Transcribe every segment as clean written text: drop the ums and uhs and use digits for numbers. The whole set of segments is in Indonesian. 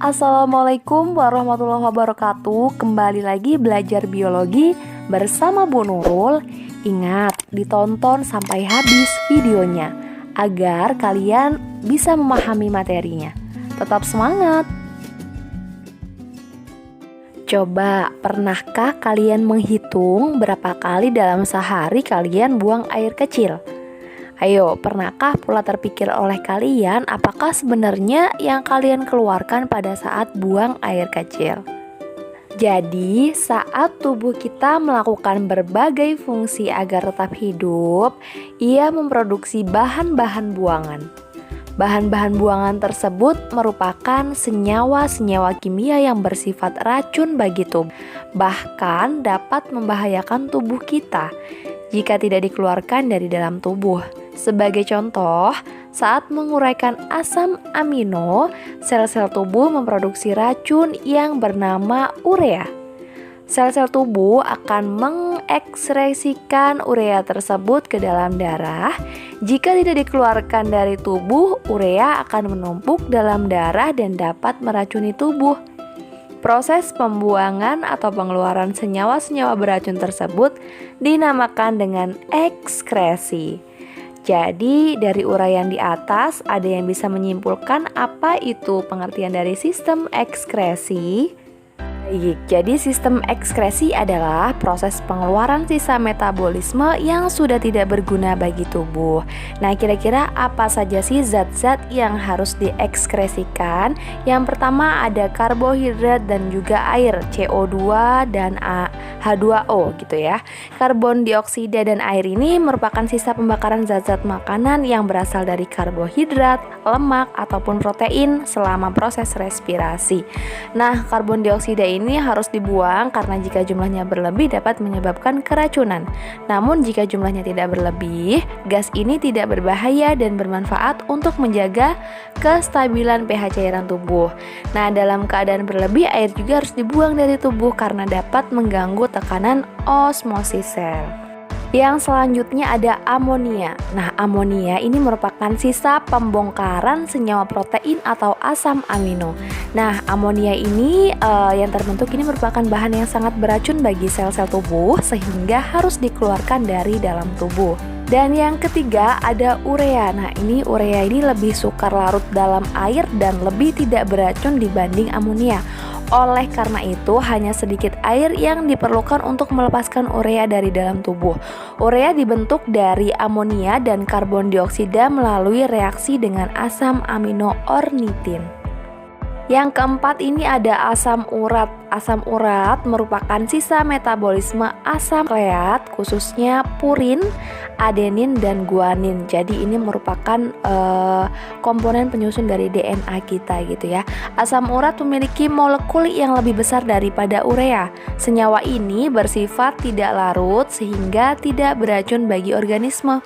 Assalamualaikum warahmatullahi wabarakatuh. Kembali lagi belajar biologi bersama Bu Nurul. Ingat, ditonton sampai habis videonya agar kalian bisa memahami materinya. Tetap semangat. Coba, pernahkah kalian menghitung berapa kali dalam sehari kalian buang air kecil? Ayo, pernahkah pula terpikir oleh kalian apakah sebenarnya yang kalian keluarkan pada saat buang air kecil? Jadi, saat tubuh kita melakukan berbagai fungsi agar tetap hidup, ia memproduksi bahan-bahan buangan. Bahan-bahan buangan tersebut merupakan senyawa-senyawa kimia yang bersifat racun bagi tubuh, bahkan dapat membahayakan tubuh kita jika tidak dikeluarkan dari dalam tubuh. Sebagai contoh, saat menguraikan asam amino, sel-sel tubuh memproduksi racun yang bernama urea. Sel-sel tubuh akan mengekskresikan urea tersebut ke dalam darah. Jika tidak dikeluarkan dari tubuh, urea akan menumpuk dalam darah dan dapat meracuni tubuh. Proses pembuangan atau pengeluaran senyawa-senyawa beracun tersebut dinamakan dengan ekskresi. Jadi, dari uraian di atas, ada yang bisa menyimpulkan apa itu pengertian dari sistem ekskresi. Baik, jadi sistem ekskresi adalah proses pengeluaran sisa metabolisme yang sudah tidak berguna bagi tubuh. Nah, kira-kira apa saja sih zat-zat yang harus diekskresikan? Yang pertama ada karbohidrat dan juga air, CO2 dan H2O gitu ya. Karbon dioksida dan air ini merupakan sisa pembakaran zat-zat makanan yang berasal dari karbohidrat, lemak, ataupun protein selama proses respirasi. Nah, karbon dioksida ini harus dibuang karena jika jumlahnya berlebih dapat menyebabkan keracunan. Namun jika jumlahnya tidak berlebih, gas ini tidak berbahaya dan bermanfaat untuk menjaga kestabilan pH cairan tubuh. Nah, dalam keadaan berlebih, air juga harus dibuang dari tubuh karena dapat mengganggu tekanan osmosis sel. Yang selanjutnya ada amonia. Nah, amonia ini merupakan sisa pembongkaran senyawa protein atau asam amino. Nah, amonia ini yang terbentuk ini merupakan bahan yang sangat beracun bagi sel-sel tubuh sehingga harus dikeluarkan dari dalam tubuh. Dan yang ketiga ada urea. Nah, urea ini lebih sukar larut dalam air dan lebih tidak beracun dibanding amonia. Oleh karena itu, hanya sedikit air yang diperlukan untuk melepaskan urea dari dalam tubuh. Urea dibentuk dari amonia dan karbon dioksida melalui reaksi dengan asam amino ornitin. Yang keempat ini ada asam urat. Asam urat merupakan sisa metabolisme asam nukleat, khususnya purin, adenin, dan guanin. Jadi ini merupakan komponen penyusun dari DNA kita gitu ya. Asam urat memiliki molekul yang lebih besar daripada urea. Senyawa ini bersifat tidak larut sehingga tidak beracun bagi organisme.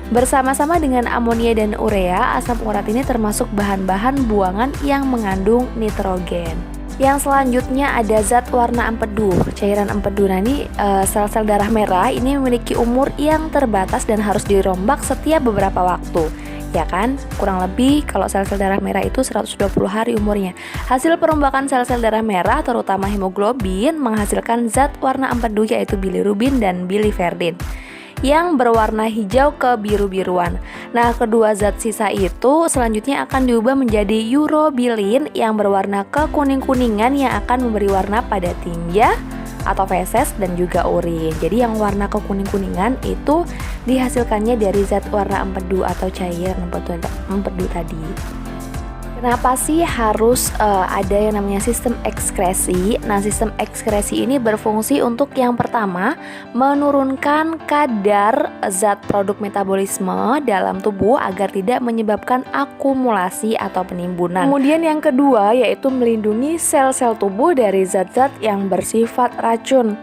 Bersama-sama dengan amonia dan urea, asam urat ini termasuk bahan-bahan buangan yang mengandung nitrogen. Yang selanjutnya ada zat warna empedu. Cairan empedu, sel-sel darah merah ini memiliki umur yang terbatas dan harus dirombak setiap beberapa waktu. Ya kan? Kurang lebih kalau sel-sel darah merah itu 120 hari umurnya. Hasil perombakan sel-sel darah merah terutama hemoglobin menghasilkan zat warna empedu yaitu bilirubin dan biliverdin yang berwarna hijau ke biru-biruan. Nah, kedua zat sisa itu selanjutnya akan diubah menjadi urobilin yang berwarna kekuning-kuningan yang akan memberi warna pada tinja atau feses dan juga urin. Jadi yang warna kekuning-kuningan itu dihasilkannya dari zat warna empedu atau cairan empedu tadi. Kenapa sih harus ada yang namanya sistem ekskresi? Nah, sistem ekskresi ini berfungsi untuk yang pertama menurunkan kadar zat produk metabolisme dalam tubuh agar tidak menyebabkan akumulasi atau penimbunan. Kemudian yang kedua yaitu melindungi sel-sel tubuh dari zat-zat yang bersifat racun.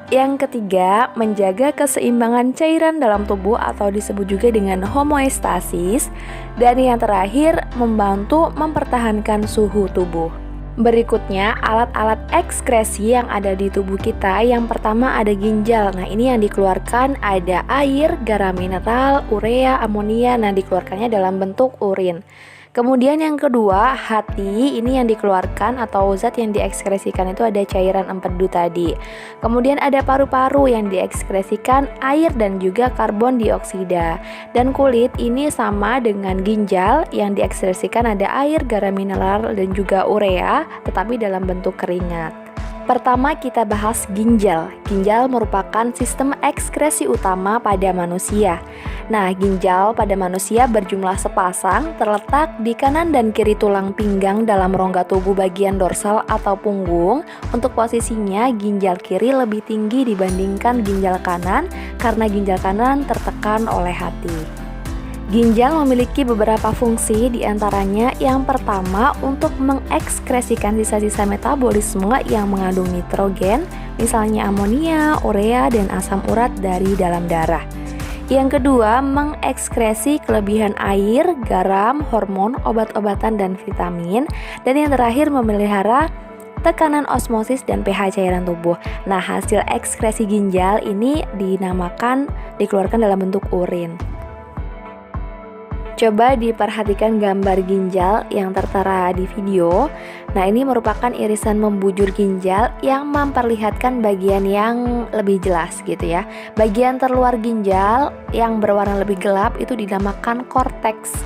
Yang ketiga, menjaga keseimbangan cairan dalam tubuh atau disebut juga dengan homeostasis. Dan yang terakhir, membantu mempertahankan suhu tubuh. Berikutnya, alat-alat ekskresi yang ada di tubuh kita. Yang pertama ada ginjal. Nah, ini yang dikeluarkan ada air, garam mineral, urea, amonia. Nah, dikeluarkannya dalam bentuk urin. Kemudian yang kedua, hati, ini yang dikeluarkan atau zat yang diekskresikan itu ada cairan empedu tadi. Kemudian ada paru-paru yang diekskresikan air dan juga karbon dioksida. Dan kulit ini sama dengan ginjal yang diekskresikan ada air, garam mineral dan juga urea, tetapi dalam bentuk keringat. Pertama kita bahas ginjal. Ginjal merupakan sistem ekskresi utama pada manusia. Nah, ginjal pada manusia berjumlah sepasang, terletak di kanan dan kiri tulang pinggang dalam rongga tubuh bagian dorsal atau punggung. Untuk posisinya, ginjal kiri lebih tinggi dibandingkan ginjal kanan karena ginjal kanan tertekan oleh hati. Ginjal memiliki beberapa fungsi, diantaranya yang pertama untuk mengekskresikan sisa-sisa metabolisme yang mengandung nitrogen, misalnya amonia, urea, dan asam urat dari dalam darah. Yang kedua, mengekskresi kelebihan air, garam, hormon, obat-obatan, dan vitamin. Dan yang terakhir, memelihara tekanan osmosis dan pH cairan tubuh. Nah, hasil ekskresi ginjal ini dikeluarkan dalam bentuk urin. Coba diperhatikan gambar ginjal yang tertera di video. Nah, ini merupakan irisan membujur ginjal yang memperlihatkan bagian yang lebih jelas gitu ya. Bagian terluar ginjal yang berwarna lebih gelap itu dinamakan korteks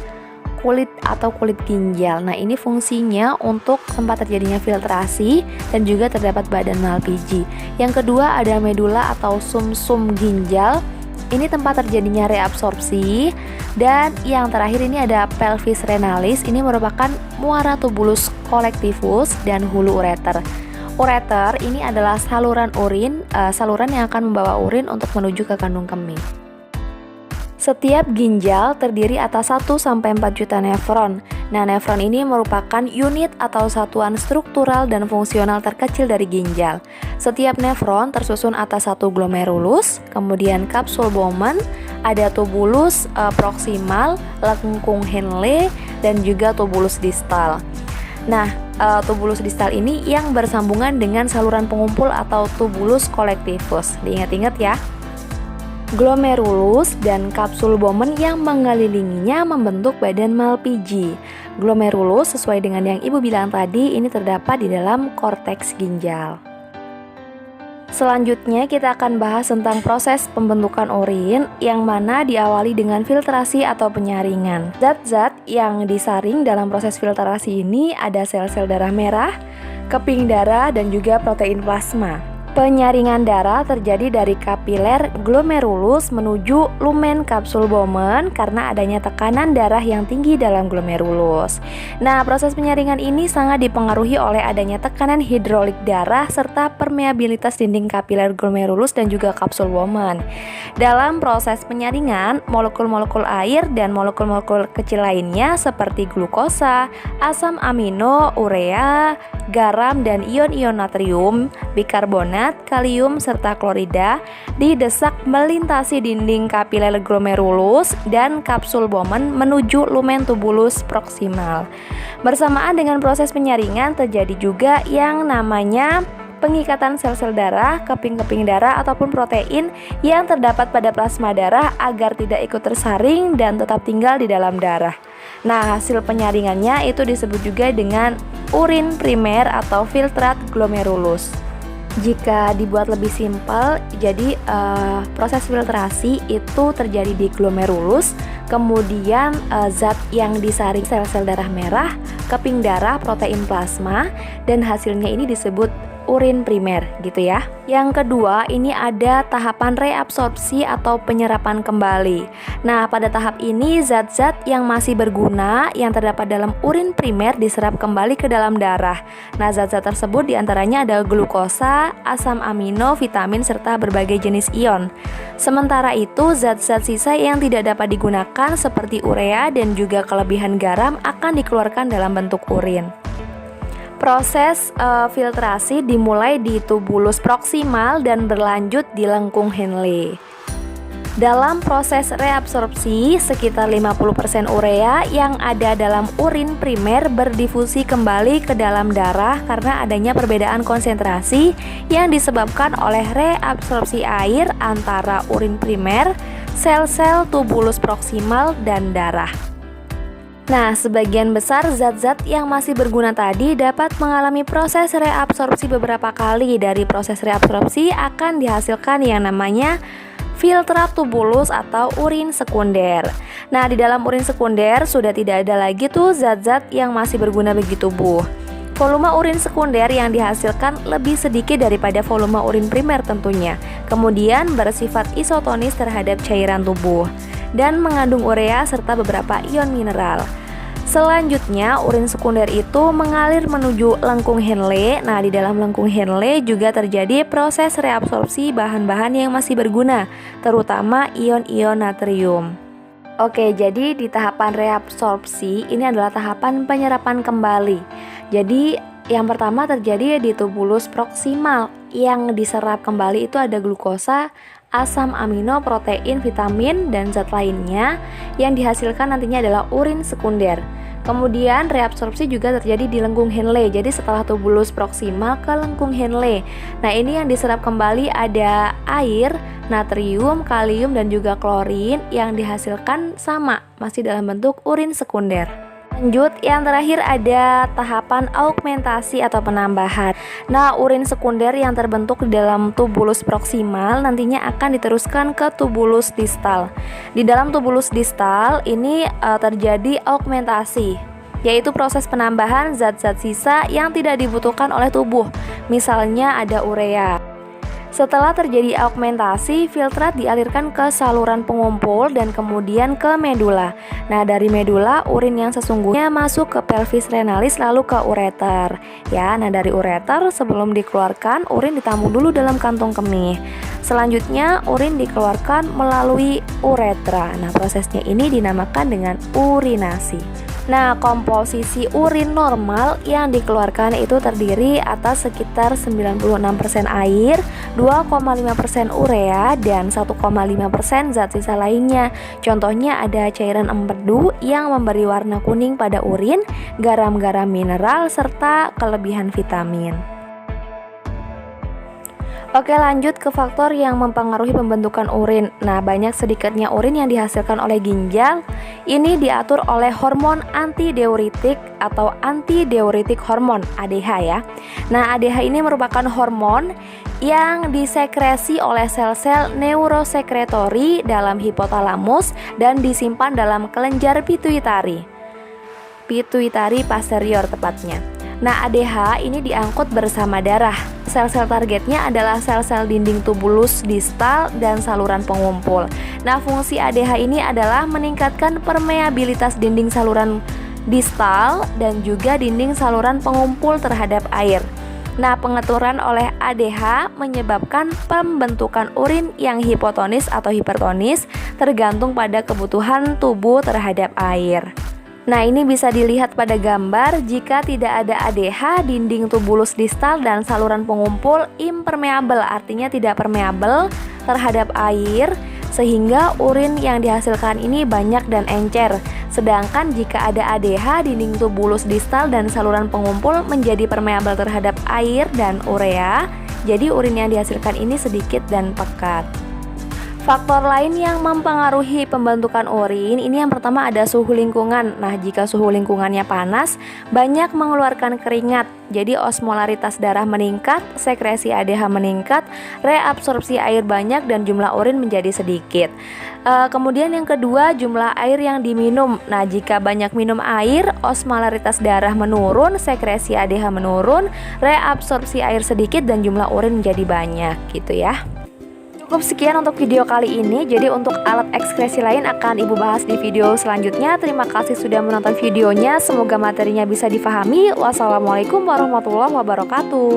kulit atau kulit ginjal. Nah, ini fungsinya untuk tempat terjadinya filtrasi dan juga terdapat badan Malpighi. Yang kedua ada medula atau sumsum ginjal. Ini tempat terjadinya reabsorpsi. Dan yang terakhir ini ada pelvis renalis. Ini merupakan muara tubulus collectivus dan hulu ureter. Ureter ini adalah saluran yang akan membawa urin untuk menuju ke kandung kemih. Setiap ginjal terdiri atas 1-4 juta nefron. Nah, nefron ini merupakan unit atau satuan struktural dan fungsional terkecil dari ginjal. Setiap nefron tersusun atas satu glomerulus, kemudian kapsul Bowman, ada tubulus proksimal, lengkung Henle, dan juga tubulus distal. Nah, tubulus distal ini yang bersambungan dengan saluran pengumpul atau tubulus collectivus. Diingat-ingat ya. Glomerulus dan kapsul Bowman yang mengelilinginya membentuk badan Malpighi. Glomerulus sesuai dengan yang Ibu bilang tadi ini terdapat di dalam korteks ginjal. Selanjutnya kita akan bahas tentang proses pembentukan urin yang mana diawali dengan filtrasi atau penyaringan. Zat-zat yang disaring dalam proses filtrasi ini ada sel-sel darah merah, keping darah, dan juga protein plasma. Penyaringan darah terjadi dari kapiler glomerulus menuju lumen kapsul Bowman karena adanya tekanan darah yang tinggi dalam glomerulus. Nah, proses penyaringan ini sangat dipengaruhi oleh adanya tekanan hidrolik darah serta permeabilitas dinding kapiler glomerulus dan juga kapsul Bowman. Dalam proses penyaringan, molekul-molekul air dan molekul-molekul kecil lainnya seperti glukosa, asam amino, urea, garam, dan ion-ion natrium, bikarbonat, kalium, serta klorida didesak melintasi dinding kapiler glomerulus dan kapsul Bowman menuju lumen tubulus proksimal. Bersamaan dengan proses penyaringan terjadi juga yang namanya pengikatan sel-sel darah, keping-keping darah, ataupun protein yang terdapat pada plasma darah agar tidak ikut tersaring dan tetap tinggal di dalam darah. Nah, hasil penyaringannya itu disebut juga dengan urin primer atau filtrat glomerulus. Jika dibuat lebih simpel, jadi proses filtrasi itu terjadi di glomerulus, kemudian zat yang disaring sel-sel darah merah, keping darah, protein plasma, dan hasilnya ini disebut urin primer gitu ya. Yang kedua, ini ada tahapan reabsorpsi atau penyerapan kembali. Nah, pada tahap ini zat-zat yang masih berguna yang terdapat dalam urin primer diserap kembali ke dalam darah. Nah, zat-zat tersebut diantaranya ada glukosa, asam amino, vitamin, serta berbagai jenis ion. Sementara itu, zat-zat sisa yang tidak dapat digunakan seperti urea dan juga kelebihan garam akan dikeluarkan dalam bentuk urin. Proses filtrasi dimulai di tubulus proksimal dan berlanjut di lengkung Henle. Dalam proses reabsorpsi, sekitar 50% urea yang ada dalam urin primer berdifusi kembali ke dalam darah karena adanya perbedaan konsentrasi yang disebabkan oleh reabsorpsi air antara urin primer, sel-sel tubulus proksimal, dan darah. Nah, sebagian besar zat-zat yang masih berguna tadi dapat mengalami proses reabsorpsi beberapa kali. Dari proses reabsorpsi akan dihasilkan yang namanya filtrat tubulus atau urin sekunder. Nah, di dalam urin sekunder sudah tidak ada lagi tuh zat-zat yang masih berguna bagi tubuh. Volume urin sekunder yang dihasilkan lebih sedikit daripada volume urin primer tentunya. Kemudian bersifat isotonis terhadap cairan tubuh dan mengandung urea serta beberapa ion mineral. Selanjutnya, urin sekunder itu mengalir menuju lengkung Henle. Nah, di dalam lengkung Henle juga terjadi proses reabsorpsi bahan-bahan yang masih berguna, terutama ion-ion natrium. Oke, jadi di tahapan reabsorpsi ini adalah tahapan penyerapan kembali. Jadi yang pertama terjadi di tubulus proksimal. Yang diserap kembali itu ada glukosa, asam amino, protein, vitamin, dan zat lainnya. Yang dihasilkan nantinya adalah urin sekunder. Kemudian reabsorpsi juga terjadi di lengkung Henle. Jadi setelah tubulus proksimal ke lengkung Henle. Nah, ini yang diserap kembali ada air, natrium, kalium, dan juga klorin yang dihasilkan sama, masih dalam bentuk urin sekunder. Lanjut, yang terakhir ada tahapan augmentasi atau penambahan. Nah, urin sekunder yang terbentuk di dalam tubulus proksimal nantinya akan diteruskan ke tubulus distal. Di dalam tubulus distal ini terjadi augmentasi, yaitu proses penambahan zat-zat sisa yang tidak dibutuhkan oleh tubuh. Misalnya ada urea. Setelah terjadi augmentasi, filtrat dialirkan ke saluran pengumpul dan kemudian ke medula. Nah, dari medula urin yang sesungguhnya masuk ke pelvis renalis lalu ke ureter. Ya, nah dari ureter sebelum dikeluarkan urin ditampung dulu dalam kantung kemih. Selanjutnya urin dikeluarkan melalui uretra. Nah, prosesnya ini dinamakan dengan urinasi. Nah, komposisi urin normal yang dikeluarkan itu terdiri atas sekitar 96% air, 2,5% urea, dan 1,5% zat sisa lainnya. Contohnya ada cairan empedu yang memberi warna kuning pada urin, garam-garam mineral, serta kelebihan vitamin. Oke, lanjut ke faktor yang mempengaruhi pembentukan urin. Nah, banyak sedikitnya urin yang dihasilkan oleh ginjal ini diatur oleh hormon antidiuretik atau antidiuretik hormon ADH ya. Nah, ADH ini merupakan hormon yang disekresi oleh sel-sel neurosekretori dalam hipotalamus dan disimpan dalam kelenjar pituitari posterior tepatnya. Nah, ADH ini diangkut bersama darah. Sel-sel targetnya adalah sel-sel dinding tubulus distal dan saluran pengumpul. Nah, fungsi ADH ini adalah meningkatkan permeabilitas dinding saluran distal dan juga dinding saluran pengumpul terhadap air. Nah, pengaturan oleh ADH menyebabkan pembentukan urin yang hipotonis atau hipertonis tergantung pada kebutuhan tubuh terhadap air. Nah, ini bisa dilihat pada gambar. Jika tidak ada ADH, dinding tubulus distal dan saluran pengumpul impermeabel, artinya tidak permeabel terhadap air, sehingga urin yang dihasilkan ini banyak dan encer. Sedangkan jika ada ADH, dinding tubulus distal dan saluran pengumpul menjadi permeabel terhadap air dan urea, jadi urin yang dihasilkan ini sedikit dan pekat. Faktor lain yang mempengaruhi pembentukan urin ini yang pertama ada suhu lingkungan. Nah, jika suhu lingkungannya panas, banyak mengeluarkan keringat. Jadi osmolaritas darah meningkat, sekresi ADH meningkat, reabsorpsi air banyak dan jumlah urin menjadi sedikit. Kemudian yang kedua, jumlah air yang diminum. Nah, jika banyak minum air, osmolaritas darah menurun, sekresi ADH menurun, reabsorpsi air sedikit dan jumlah urin menjadi banyak gitu ya. Cukup sekian untuk video kali ini. Jadi untuk alat ekskresi lain akan Ibu bahas di video selanjutnya. Terima kasih sudah menonton videonya. Semoga materinya bisa difahami. Wassalamualaikum warahmatullahi wabarakatuh.